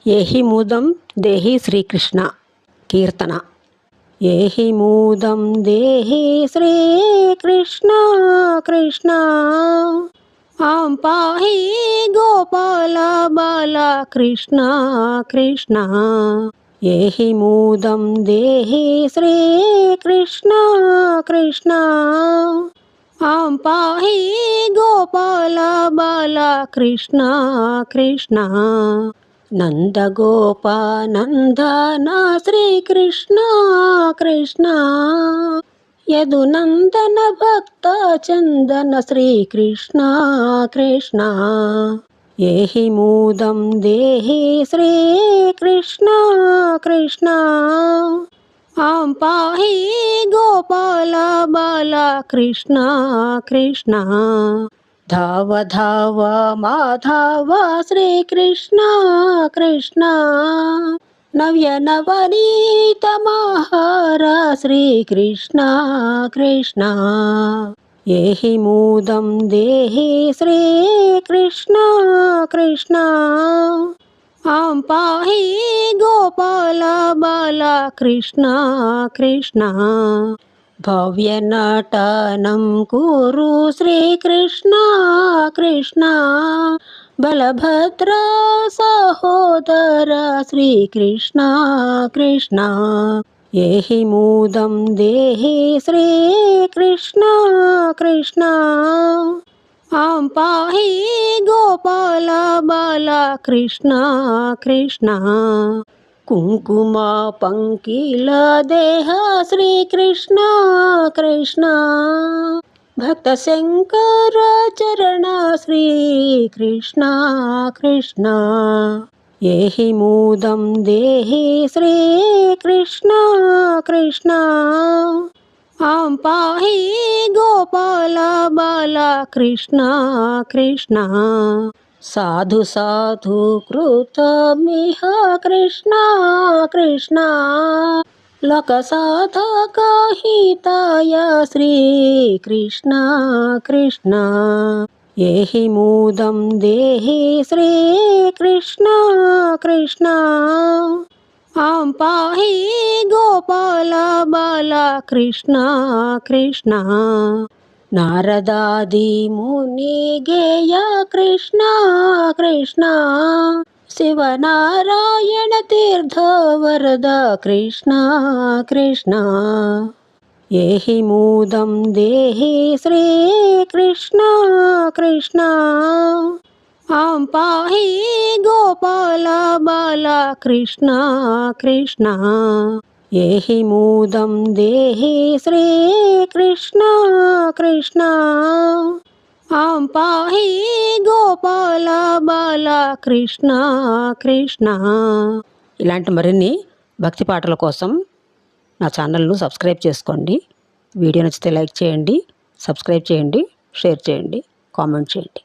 ఏహి మూదం దేహి శ్రీకృష్ణ కీర్తన. ఏహి మూదం దేహి శ్రీకృష్ణ కృష్ణ ఆం పాహి గోపాల బాల కృష్ణ కృష్ణ. ఏహి మూదం దేహి శ్రీకృష్ణ కృష్ణ ఆం పాహి గోపాల బాల కృష్ణ కృష్ణ. నందగోపానందన శ్రీకృష్ణ కృష్ణ యదునందన భక్త చందన శ్రీకృష్ణ కృష్ణ. ఏహి మూదం దేహి శ్రీకృష్ణ కృష్ణ ఆం పాహి గోపాల బాల కృష్ణ కృష్ణ. ధావ ధావ మాధవ శ్రీకృష్ణ కృష్ణ నవ్య నవనీత మహార శ్రీకృష్ణ కృష్ణ. ఏహి మూదం దేహి శ్రీకృష్ణ కృష్ణ ఆం పాహి గోపాల బాల కృష్ణ కృష్ణ. భవ్య నటనం కురు శ్రీకృష్ణ కృష్ణ బలభద్ర సహోదర శ్రీకృష్ణ కృష్ణ. ఏహి మూదం దేహి శ్రీకృష్ణ కృష్ణ ఆం పాహి గోపాల బాల కృష్ణ కృష్ణ. కుంకుమ పంకిల దేహ శ్రీకృష్ణ కృష్ణ భక్త శంకర చరణ శ్రీకృష్ణ కృష్ణ. ఏహి మూదం దేహి శ్రీకృష్ణ కృష్ణ ఆం పాహి గోపాల బాల కృష్ణ కృష్ణ. సాధు సాధు కృతమిహ కృష్ణ కృష్ణ లోక సాధక హితాయ శ్రీకృష్ణ కృష్ణ. ఏహి మూదం దేహి శ్రీకృష్ణ కృష్ణ ఆం పాహి గోపాల బాల కృష్ణ కృష్ణ. నారదాది ముని గేయ కృష్ణ కృష్ణ శివనారాయణ తీర్థ వరద కృష్ణ కృష్ణ. ఏహి మూదం దేహి శ్రీకృష్ణ కృష్ణ ఆం పాహి గోపాల బాల కృష్ణ కృష్ణ. ఏహి మూదం దేహి శ్రీకృష్ణ కృష్ణ ఆం పాహి గోపాల బాల కృష్ణ కృష్ణ. ఇలాంటి మరిన్ని భక్తి పాటల కోసం నా ఛానల్ను సబ్స్క్రైబ్ చేసుకోండి. వీడియో నచ్చితే లైక్ చేయండి, సబ్స్క్రైబ్ చేయండి, షేర్ చేయండి, కామెంట్ చేయండి.